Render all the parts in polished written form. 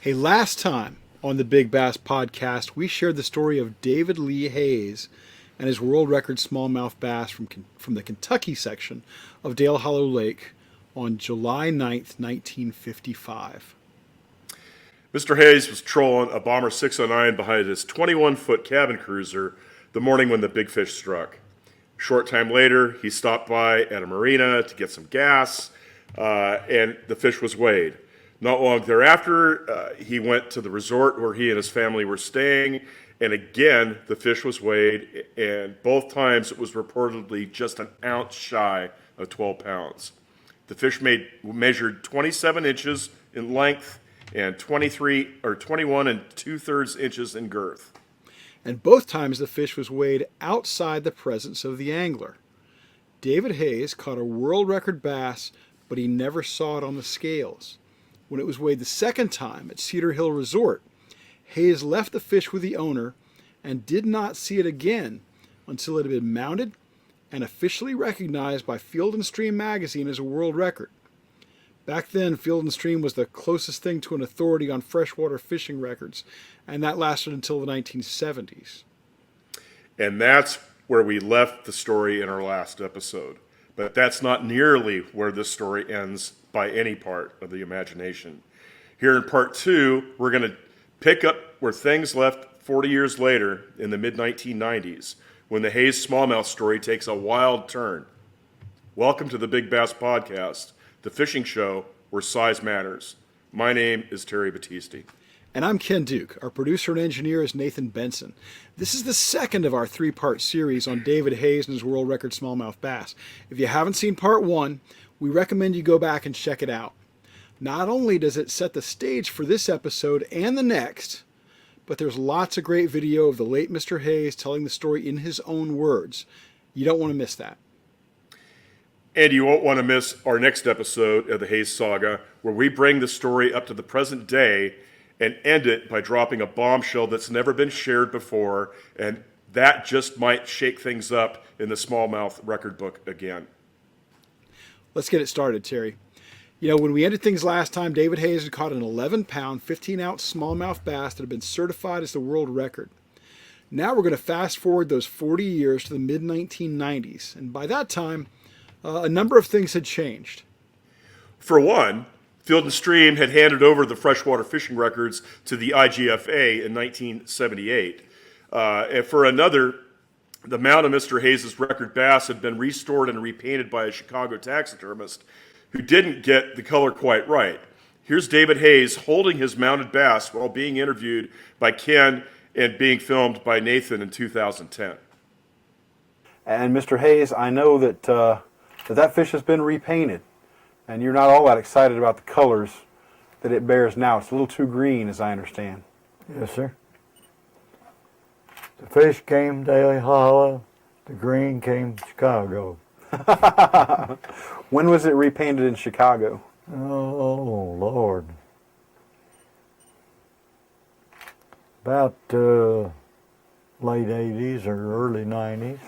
Hey, last time on the Big Bass Podcast, we shared the story of David Lee Hayes and his world record smallmouth bass from the Kentucky section of Dale Hollow Lake on July 9th, 1955. Mr. Hayes was trolling a Bomber 609 behind his 21-foot cabin cruiser the morning when the big fish struck. A short time later, he stopped by at a marina to get some gas, and the fish was weighed. Not long thereafter, he went to the resort where he and his family were staying, and again, the fish was weighed, and both times it was reportedly just an ounce shy of 12 pounds. The fish measured 27 inches in length and 21 2/3 inches in girth. And both times the fish was weighed outside the presence of the angler. David Hayes caught a world record bass, but he never saw it on the scales. When it was weighed the second time at Cedar Hill Resort, Hayes left the fish with the owner and did not see it again until it had been mounted and officially recognized by Field & Stream magazine as a world record. Back then, Field & Stream was the closest thing to an authority on freshwater fishing records, and that lasted until the 1970s. And that's where we left the story in our last episode. But that's not nearly where this story ends by any part of the imagination. Here in part 2, we're going to pick up where things left 40 years later in the mid-1990s, when the Hayes smallmouth story takes a wild turn. Welcome to the Big Bass Podcast, the fishing show where size matters. My name is Terry Battisti. And I'm Ken Duke. Our producer and engineer is Nathan Benson. This is the second of our 3-part series on David Hayes and his world record smallmouth bass. If you haven't seen part 1, we recommend you go back and check it out. Not only does it set the stage for this episode and the next, but there's lots of great video of the late Mr. Hayes telling the story in his own words. You don't want to miss that. And you won't want to miss our next episode of the Hayes Saga, where we bring the story up to the present day and end it by dropping a bombshell that's never been shared before, and that just might shake things up in the smallmouth record book again. Let's get it started, Terry. You know, when we ended things last time, David Hayes had caught an 11-pound, 15-ounce smallmouth bass that had been certified as the world record. Now we're going to fast forward those 40 years to the mid-1990s, and by that time, a number of things had changed. For one, Field & Stream had handed over the freshwater fishing records to the IGFA in 1978. And for another, the mount of Mr. Hayes' record bass had been restored and repainted by a Chicago taxidermist who didn't get the color quite right. Here's David Hayes holding his mounted bass while being interviewed by Ken and being filmed by Nathan in 2010. And Mr. Hayes, I know that that fish has been repainted, and you're not all that excited about the colors that it bears now. It's a little too green, as I understand. Yes, sir. The fish came Daly Hollow, the green came Chicago. When was it repainted in Chicago? Oh, Lord. About late 80s or early 90s.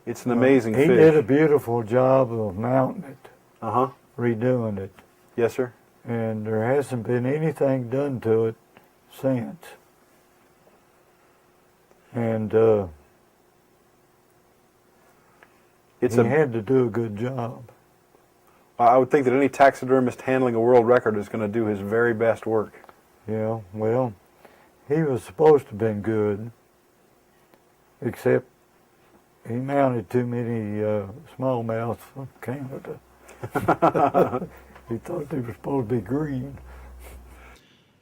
It's an amazing He fish. did a beautiful job of mounting it, Uh-huh. redoing it, Yes, sir. and there hasn't been anything done to it since. And It's he had to do a good job. I would think that any taxidermist handling a world record is going to do his very best work. Yeah, well, he was supposed to have been good, except he mounted too many smallmouths from Canada. He thought they were supposed to be green.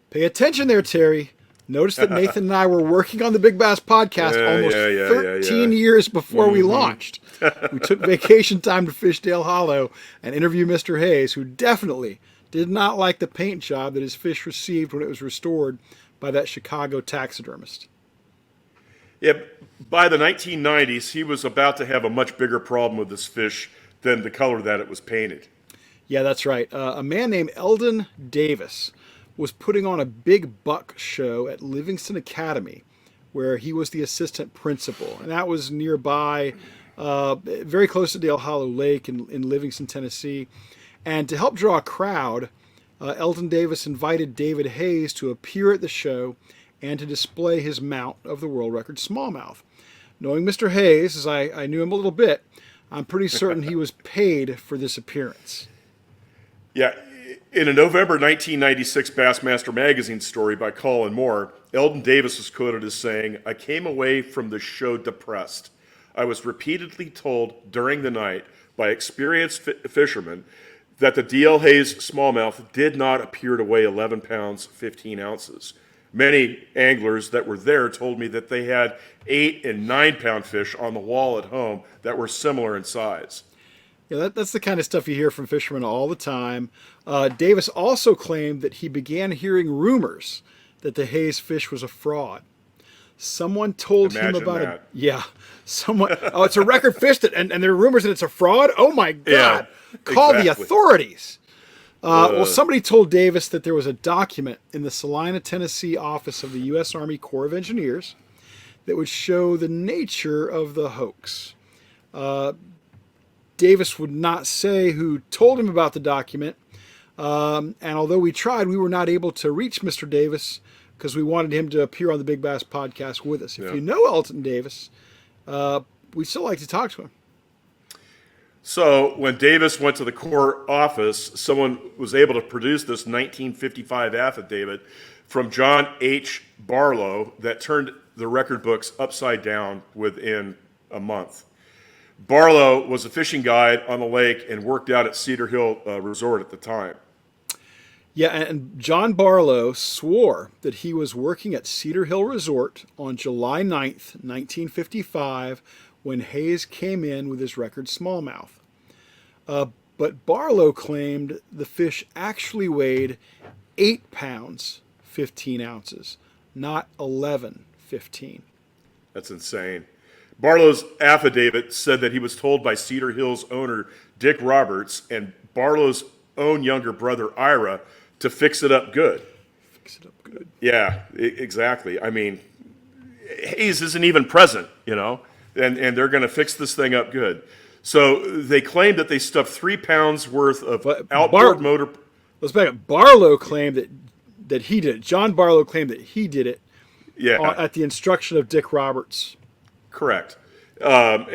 Pay attention there, Terry. Notice that Nathan and I were working on the Big Bass Podcast almost 13 years before we launched. We took vacation time to fish Dale Hollow and interview Mr. Hayes, who definitely did not like the paint job that his fish received when it was restored by that Chicago taxidermist. Yeah, by the 1990s, he was about to have a much bigger problem with this fish than the color that it was painted. Yeah, that's right. A man named Eldon Davis was putting on a big buck show at Livingston Academy, where he was the assistant principal. And that was nearby, very close to Dale Hollow Lake in Livingston, Tennessee. And to help draw a crowd, Eldon Davis invited David Hayes to appear at the show and to display his mount of the world record smallmouth. Knowing Mr. Hayes, as I knew him a little bit, I'm pretty certain he was paid for this appearance. Yeah, in a November 1996 Bassmaster Magazine story by Colin Moore, Eldon Davis was quoted as saying, "I came away from the show depressed. I was repeatedly told during the night by experienced fishermen that the D.L. Hayes smallmouth did not appear to weigh 11 pounds, 15 ounces. Many anglers that were there told me that they had 8 and 9 pound fish on the wall at home that were similar in size." Yeah, that's the kind of stuff you hear from fishermen all the time. Davis also claimed that he began hearing rumors that the Hayes fish was a fraud. Someone told him Imagine about that. it. Yeah, someone. Oh, it's a record fish, and there are rumors that it's a fraud. Oh my God! Call the exactly. authorities. Well, somebody told Davis that there was a document in the Salina, Tennessee office of the U.S. Army Corps of Engineers that would show the nature of the hoax. Davis would not say who told him about the document, and although we tried, we were not able to reach Mr. Davis because we wanted him to appear on the Big Bass podcast with us. If you know Eldon Davis, we'd still like to talk to him. So when Davis went to the Corps office, someone was able to produce this 1955 affidavit from John H. Barlow that turned the record books upside down within a month. Barlow was a fishing guide on the lake and worked out at Cedar Hill Resort at the time. Yeah, and John Barlow swore that he was working at Cedar Hill Resort on July 9th, 1955, when Hayes came in with his record smallmouth. But Barlow claimed the fish actually weighed 8 pounds, 15 ounces, not 11.15. That's insane. Barlow's affidavit said that he was told by Cedar Hill's owner, Dick Roberts, and Barlow's own younger brother, Ira, to fix it up good. Fix it up good. Yeah, exactly. I mean, Hayes isn't even present, and they're going to fix this thing up good. So they claimed that they stuffed 3 pounds worth of outboard motor. Let's back up. Barlow claimed that he did it. John Barlow claimed that he did it at the instruction of Dick Roberts. Correct. And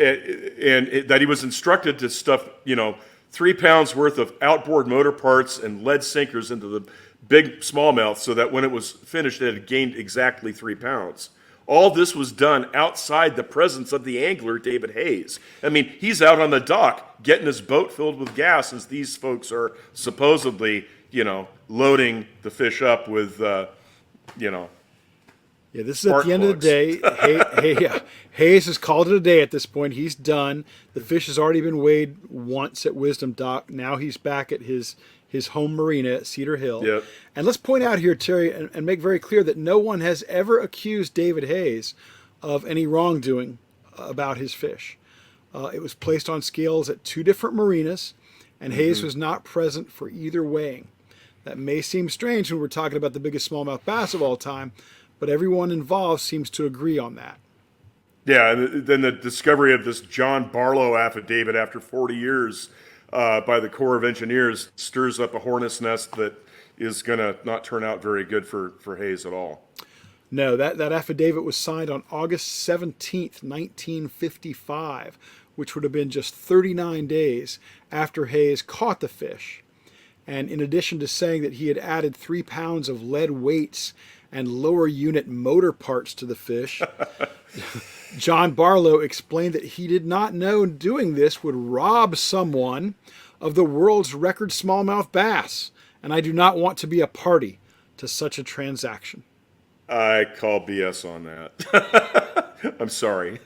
that he was instructed to stuff, 3 pounds worth of outboard motor parts and lead sinkers into the big smallmouth so that when it was finished, it had gained exactly 3 pounds. All this was done outside the presence of the angler, David Hayes. I mean, he's out on the dock getting his boat filled with gas as these folks are supposedly, loading the fish up with, Yeah, this is at the end of the day. Hayes has called it a day at this point. He's done. The fish has already been weighed once at Wisdom Dock. Now he's back at his home marina at Cedar Hill. Yep. And let's point out here, Terry, and make very clear that no one has ever accused David Hayes of any wrongdoing about his fish. It was placed on scales at 2 different marinas, and Hayes was not present for either weighing. That may seem strange when we're talking about the biggest smallmouth bass of all time, but everyone involved seems to agree on that. Yeah, and then the discovery of this John Barlow affidavit after 40 years by the Corps of Engineers stirs up a hornet's nest that is going to not turn out very good for Hayes at all. No, that affidavit was signed on August 17th, 1955, which would have been just 39 days after Hayes caught the fish. And in addition to saying that he had added 3 pounds of lead weights and lower unit motor parts to the fish, John Barlow explained that he did not know doing this would rob someone of the world's record smallmouth bass, and I do not want to be a party to such a transaction. I call BS on that. I'm sorry.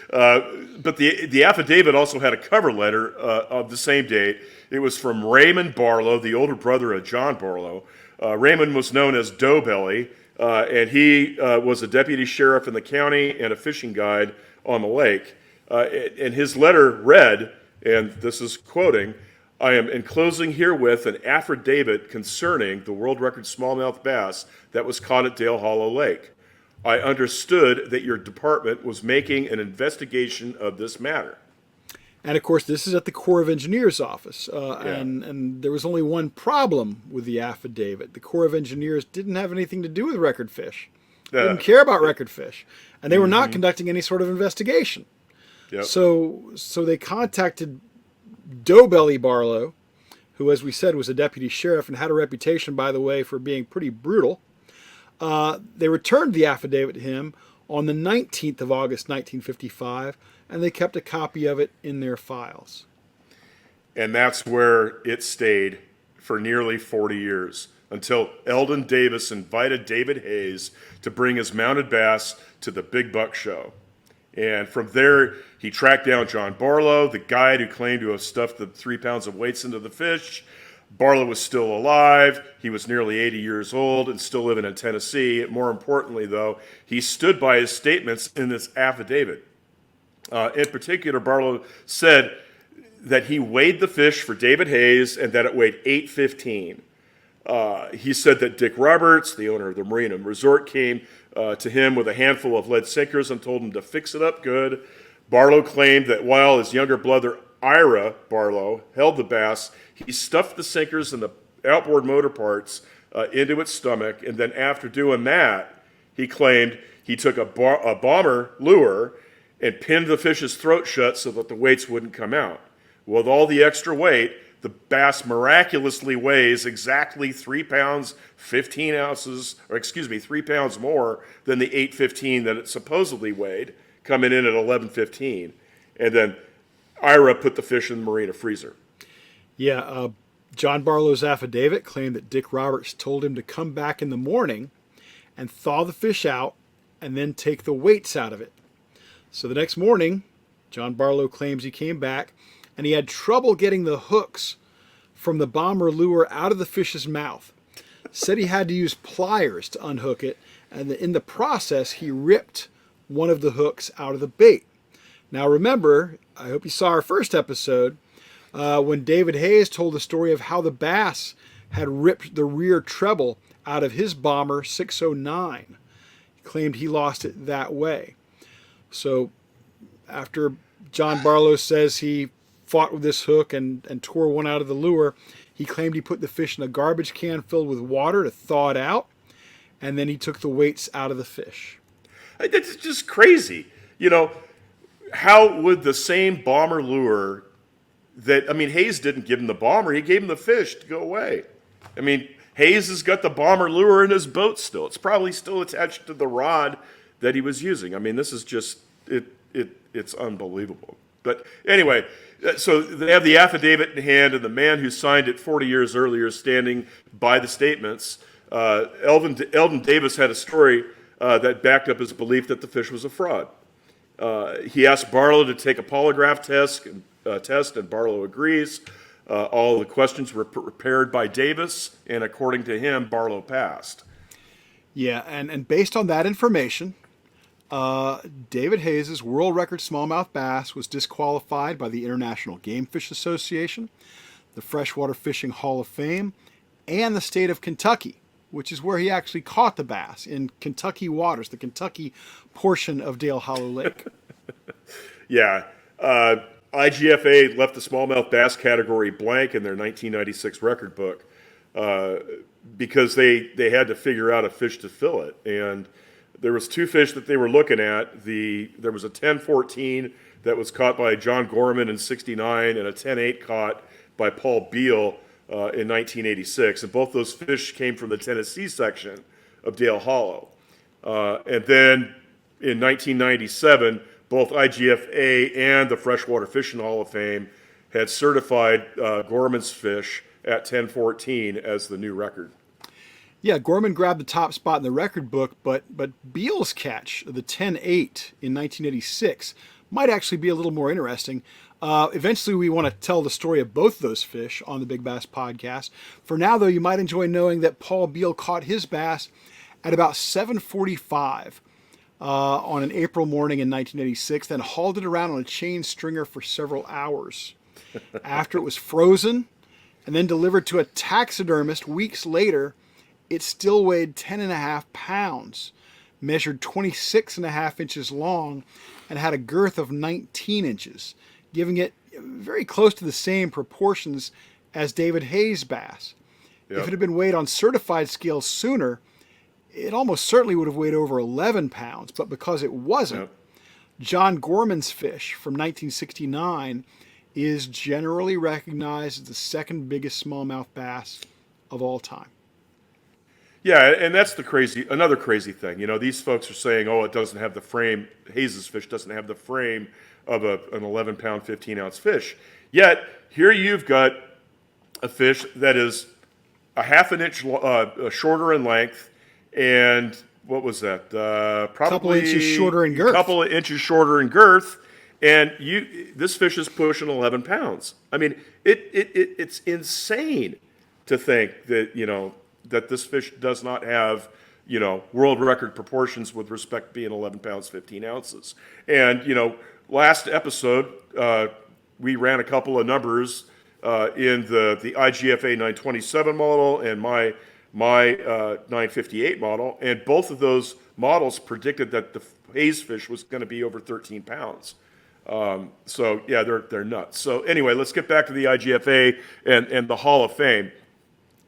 But the affidavit also had a cover letter of the same date. It was from Raymond Barlow, the older brother of John Barlow. Raymond was known as Doughbelly, and he was a deputy sheriff in the county and a fishing guide on the lake. And his letter read, and this is quoting, "I am enclosing herewith an affidavit concerning the world record smallmouth bass that was caught at Dale Hollow Lake. I understood that your department was making an investigation of this matter." And of course, this is at the Corps of Engineers office. Yeah. And there was only one problem with the affidavit. The Corps of Engineers didn't have anything to do with record fish. They didn't care about record fish. And they were not conducting any sort of investigation. Yep. So they contacted Doughbelly Barlow, who, as we said, was a deputy sheriff and had a reputation, by the way, for being pretty brutal. They returned the affidavit to him on the 19th of August, 1955, and they kept a copy of it in their files. And that's where it stayed for nearly 40 years, until Eldon Davis invited David Hayes to bring his mounted bass to the Big Buck Show. And from there, he tracked down John Barlow, the guide who claimed to have stuffed the 3 pounds of weights into the fish. Barlow was still alive. He was nearly 80 years old and still living in Tennessee. More importantly, though, he stood by his statements in this affidavit. In particular, Barlow said that he weighed the fish for David Hayes and that it weighed 815. He said that Dick Roberts, the owner of the Marina Resort, came to him with a handful of lead sinkers and told him to fix it up good. Barlow claimed that while his younger brother Ira Barlow held the bass, he stuffed the sinkers and the outboard motor parts into its stomach, and then after doing that, he claimed he took a bomber lure and pinned the fish's throat shut so that the weights wouldn't come out. With all the extra weight, the bass miraculously weighs exactly 3 pounds, 15 ounces, 3 pounds more than the 815 that it supposedly weighed, coming in at 1115. And then Ira put the fish in the marina freezer. Yeah, John Barlow's affidavit claimed that Dick Roberts told him to come back in the morning and thaw the fish out and then take the weights out of it. So the next morning, John Barlow claims he came back and he had trouble getting the hooks from the bomber lure out of the fish's mouth. Said he had to use pliers to unhook it, and in the process, he ripped one of the hooks out of the bait. Now remember, I hope you saw our first episode, when David Hayes told the story of how the bass had ripped the rear treble out of his bomber 609. He claimed he lost it that way. So after John Barlow says he fought with this hook and tore one out of the lure, he claimed he put the fish in a garbage can filled with water to thaw it out, and then he took the weights out of the fish. It's just crazy. You know, how would the same bomber lure that, I mean, Hayes didn't give him the bomber, he gave him the fish to go away. I mean, Hayes has got the bomber lure in his boat still. It's probably still attached to the rod that he was using. I mean, this is just, it's unbelievable. But anyway, so they have the affidavit in hand, and the man who signed it 40 years earlier standing by the statements. Eldon Davis had a story that backed up his belief that the fish was a fraud. He asked Barlow to take a polygraph test, and Barlow agrees. All the questions were prepared by Davis, and according to him, Barlow passed. Yeah, and based on that information, David Hayes' world record smallmouth bass was disqualified by the International Game Fish Association, the Freshwater Fishing Hall of Fame, and the state of Kentucky, which is where he actually caught the bass, in Kentucky waters, the Kentucky portion of Dale Hollow Lake. Yeah. IGFA left the smallmouth bass category blank in their 1996 record book because they had to figure out a fish to fill it. And there was 2 fish that they were looking at. There was a 10-14 that was caught by John Gorman in '69 and a 10-8 caught by Paul Beal in 1986. And both those fish came from the Tennessee section of Dale Hollow. And then in 1997, both IGFA and the Freshwater Fishing Hall of Fame had certified Gorman's fish at 10-14 as the new record. Yeah, Gorman grabbed the top spot in the record book, but Beal's catch, the 10-8 in 1986, might actually be a little more interesting. Eventually, we want to tell the story of both those fish on the Big Bass Podcast. For now, though, you might enjoy knowing that Paul Beal caught his bass at about 7:45 on an April morning in 1986, then hauled it around on a chain stringer for several hours. After it was frozen and then delivered to a taxidermist weeks later, it still weighed 10.5 pounds, measured 26.5 inches long, and had a girth of 19 inches, giving it very close to the same proportions as David Hayes' bass. Yep. If it had been weighed on certified scales sooner, it almost certainly would have weighed over 11 pounds. But because it wasn't, Yep. John Gorman's fish from 1969 is generally recognized as the second biggest smallmouth bass of all time. Yeah, and that's another crazy thing. These folks are saying, oh, it doesn't have the frame, Hayes' fish doesn't have the frame of an 11-pound, 15-ounce fish. Yet, here you've got a fish that is a half an inch shorter in length, and what was that? Probably couple inches shorter in girth. A couple of inches shorter in girth, and this fish is pushing 11 pounds. I mean, it's insane to think that, that this fish does not have, world record proportions with respect to being 11 pounds, 15 ounces. And, last episode, we ran a couple of numbers in the IGFA 927 model and my 958 model, and both of those models predicted that the Hayes fish was going to be over 13 pounds. So yeah, they're nuts. So anyway, let's get back to the IGFA and the Hall of Fame.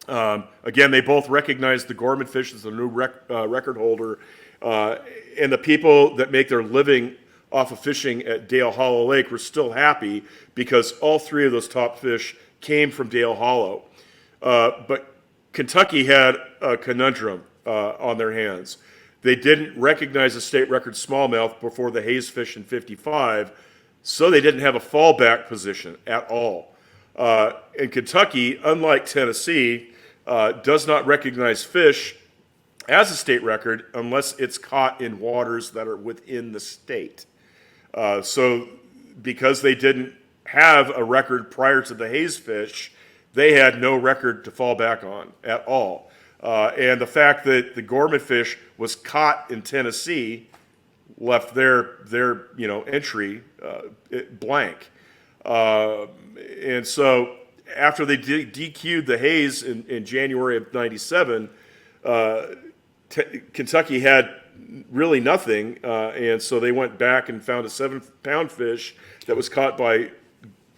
Again, they both recognized the Gorman fish as the new record holder, and the people that make their living off of fishing at Dale Hollow Lake were still happy because all three of those top fish came from Dale Hollow. But Kentucky had a conundrum on their hands. They didn't recognize the state record smallmouth before the Hayes fish in '55, so they didn't have a fallback position at all. And Kentucky, unlike Tennessee, does not recognize fish as a state record unless it's caught in waters that are within the state. So because they didn't have a record prior to the Hayes fish, they had no record to fall back on at all. And the fact that the Gorman fish was caught in Tennessee left their entry blank. And so after they DQ'd the Hayes in January of '97, Kentucky had really nothing, and so they went back and found a 7-pound fish that was caught by.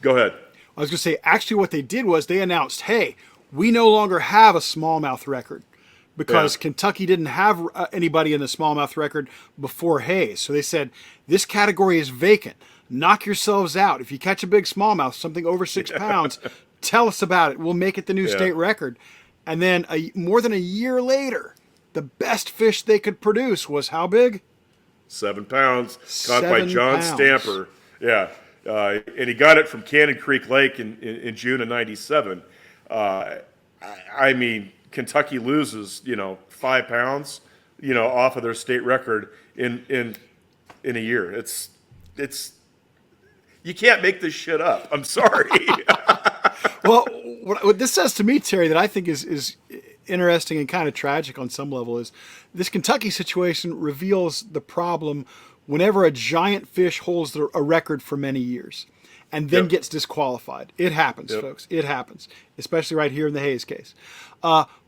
Go ahead. I was going to say, actually what they did was they announced, hey, we no longer have a smallmouth record because Kentucky didn't have anybody in the smallmouth record before Hayes. So they said, this category is vacant. Knock yourselves out. If you catch a big smallmouth, something over 6 pounds, tell us about it. We'll make it the new state record. And then more than a year later, the best fish they could produce was how big? 7 pounds, caught by John Stamper. Yeah. And he got it from Cannon Creek Lake in June of '97. I mean, Kentucky loses, 5 pounds, off of their state record in a year. It's you can't make this shit up. I'm sorry. Well, what this says to me, Terry, that I think is interesting and kind of tragic on some level is this Kentucky situation reveals the problem whenever a giant fish holds a record for many years and then gets disqualified. It happens, folks. It happens, especially right here in the Hayes case.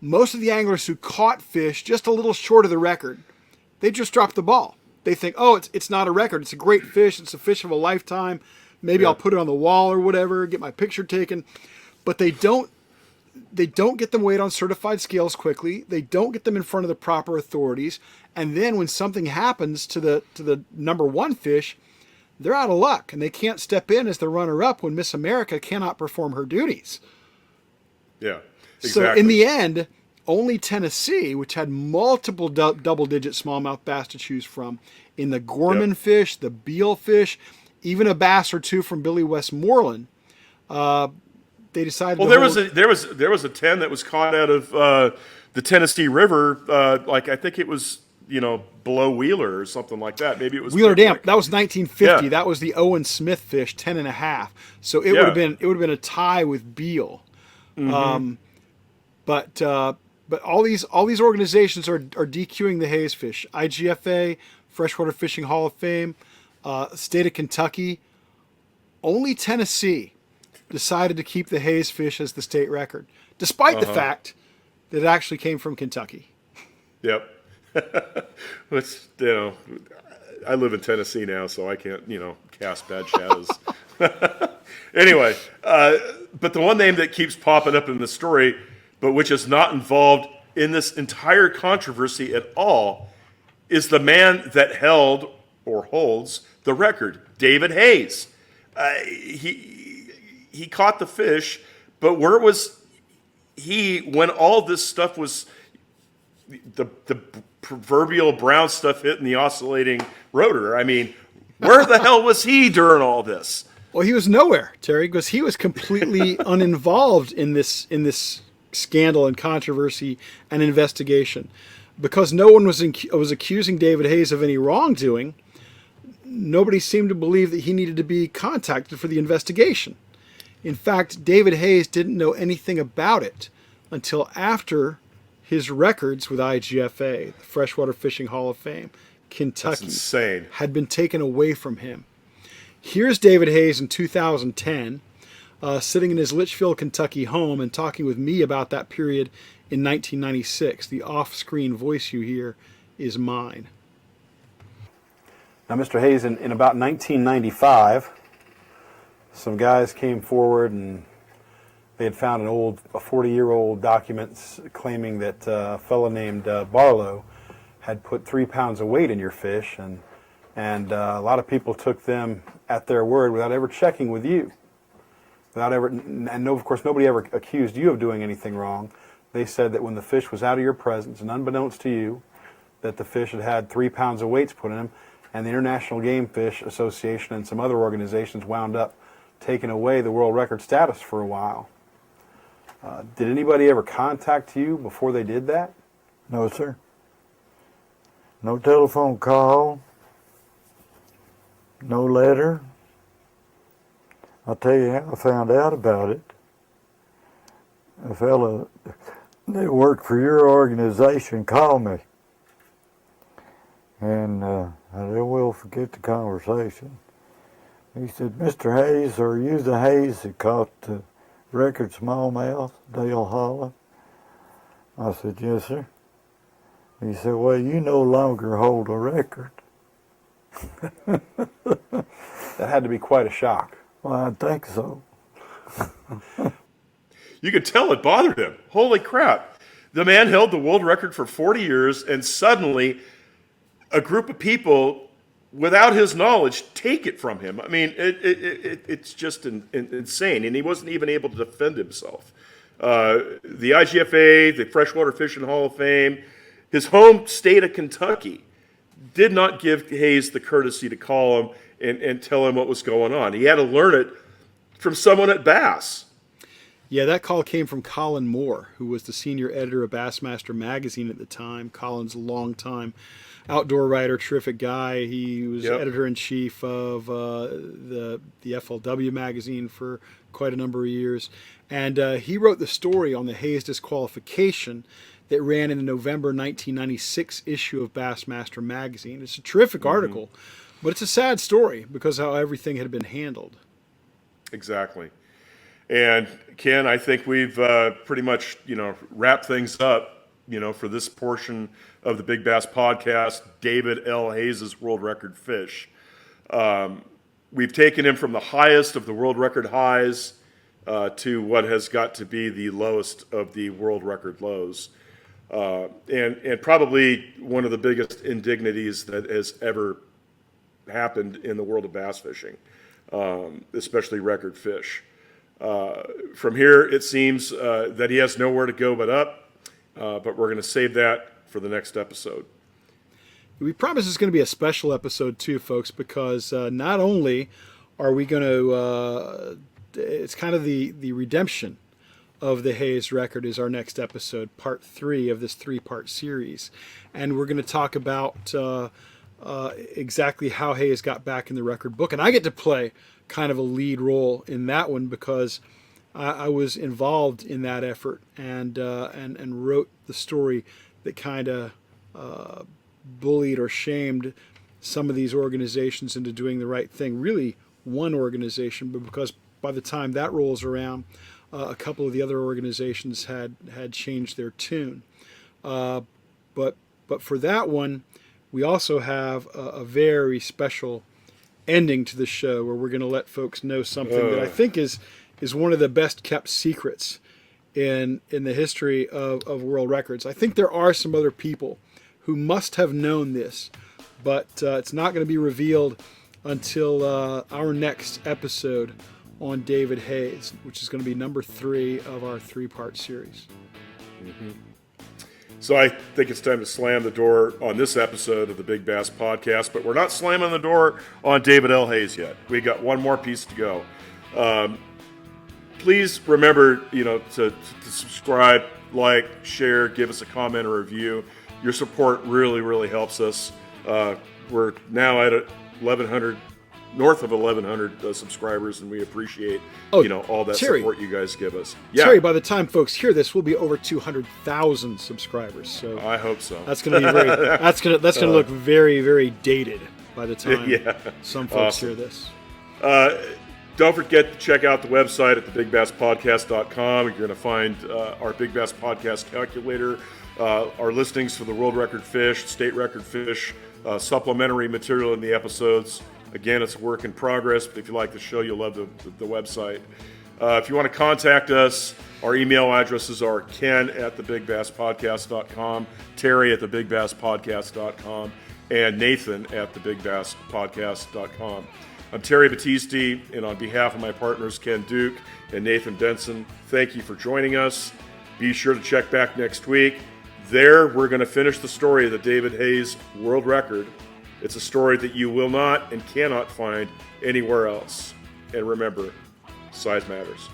Most of the anglers who caught fish just a little short of the record, they just dropped the ball. They think, oh, it's not a record. It's a great fish. It's a fish of a lifetime. Maybe I'll put it on the wall or whatever, get my picture taken. But they don't get them weighed on certified scales quickly. They don't get them in front of the proper authorities. And then when something happens to the number one fish, they're out of luck. And they can't step in as the runner-up when Miss America cannot perform her duties. Yeah, exactly. So in the end, only Tennessee, which had multiple double-digit smallmouth bass to choose from, in the Gorman fish, the Beal fish, even a bass or two from Billy Westmoreland, they decided. Well, there was a 10 that was caught out of the Tennessee River. I think it was below Wheeler or something like that. Maybe it was Wheeler Dam. That was 1950. Yeah. That was the Owen Smith fish, 10.5. So it would have been a tie with Beal. Mm-hmm. But all these organizations are DQing the Hayes fish. IGFA, Freshwater Fishing Hall of Fame, state of Kentucky. Only Tennessee decided to keep the Hayes fish as the state record, despite the fact that it actually came from Kentucky. Yep. Which, I live in Tennessee now, so I can't cast bad shadows. Anyway, but the one name that keeps popping up in the story, but which is not involved in this entire controversy at all, is the man that held or holds the record, David Hayes. He caught the fish, but where was he when all this stuff was, the proverbial brown stuff hitting the oscillating rotor? I mean, where the hell was he during all this? Well, he was nowhere, Terry, because he was completely uninvolved in this scandal and controversy and investigation. Because no one was accusing David Hayes of any wrongdoing, nobody seemed to believe that he needed to be contacted for the investigation. In fact, David Hayes didn't know anything about it until after his records with IGFA, the Freshwater Fishing Hall of Fame, Kentucky, That's insane, had been taken away from him. Here's David Hayes in 2010, sitting in his Litchfield, Kentucky home and talking with me about that period in 1996. The off-screen voice you hear is mine. Now, Mr. Hayes, in about 1995, some guys came forward and they had found a 40-year-old documents claiming that a fellow named Barlow had put 3 pounds of weight in your fish, and a lot of people took them at their word without ever checking with you. Of course, nobody ever accused you of doing anything wrong. They said that when the fish was out of your presence, and unbeknownst to you, that the fish had 3 pounds of weights put in them, and the International Game Fish Association and some other organizations wound up taking away the world record status for a while. Did anybody ever contact you before they did that? No, sir. No telephone call. No letter. I'll tell you how I found out about it. A fellow that worked for your organization called me. And I never will forget the conversation. He said, "Mr. Hayes, are you the Hayes that caught the record smallmouth, Dale Hollow?" I said, "Yes, sir." He said, "Well, you no longer hold a record." That had to be quite a shock. Well, I think so. You could tell it bothered him. Holy crap. The man held the world record for 40 years, and suddenly a group of people, without his knowledge, take it from him. I mean, it's just insane, and he wasn't even able to defend himself. The IGFA, the Freshwater Fishing Hall of Fame, his home state of Kentucky, did not give Hayes the courtesy to call him and tell him what was going on. He had to learn it from someone at Bass. Yeah, that call came from Colin Moore, who was the senior editor of Bassmaster magazine at the time. Colin's a long-time outdoor writer, terrific guy. He was editor-in-chief of the FLW magazine for quite a number of years. And he wrote the story on the Hayes disqualification that ran in the November 1996 issue of Bassmaster magazine. It's a terrific article, but it's a sad story because of how everything had been handled. Exactly. And Ken, I think we've pretty much, wrapped things up, for this portion of the Big Bass Podcast, David L. Hayes' world record fish. We've taken him from the highest of the world record highs to what has got to be the lowest of the world record lows. And probably one of the biggest indignities that has ever happened in the world of bass fishing, especially record fish. From here, it seems that he has nowhere to go but up, but we're going to save that for the next episode. We promise it's going to be a special episode too, folks, because not only are we going to, it's kind of the redemption of the Hayes record is our next episode, part 3 of this 3-part series. And we're going to talk about exactly how Hayes got back in the record book. And I get to play kind of a lead role in that one because I was involved in that effort and wrote the story that kind of bullied or shamed some of these organizations into doing the right thing. Really one organization, but because by the time that rolls around, a couple of the other organizations had changed their tune. But for that one, we also have a very special ending to the show where we're going to let folks know something that I think is one of the best kept secrets in the history of world records. I think there are some other people who must have known this, but it's not going to be revealed until our next episode on David Hayes, which is going to be number 3 of our 3-part series. So I think it's time to slam the door on this episode of the Big Bass Podcast, but we're not slamming the door on David L. Hayes yet. We got one more piece to go. Please remember, to subscribe, like, share, give us a comment or review. Your support really, really helps us. We're now at 1,100, north of 1,100 subscribers, and we appreciate all that Terry, support you guys give us. Terry, by the time folks hear this, we'll be over 200,000 subscribers. So I hope so. That's going to be that's going to look very, very dated by the time some folks hear this. Don't forget to check out the website at thebigbasspodcast.com. You're going to find our Big Bass Podcast calculator, our listings for the world record fish, state record fish, supplementary material in the episodes. Again, it's a work in progress, but if you like the show, you'll love the website. If you want to contact us, our email addresses are ken@thebigbasspodcast.com, terry@thebigbasspodcast.com, and nathan@thebigbasspodcast.com. I'm Terry Battisti, and on behalf of my partners Ken Duke and Nathan Benson, thank you for joining us. Be sure to check back next week. There, we're going to finish the story of the David Hayes world record. It's a story that you will not and cannot find anywhere else. And remember, size matters.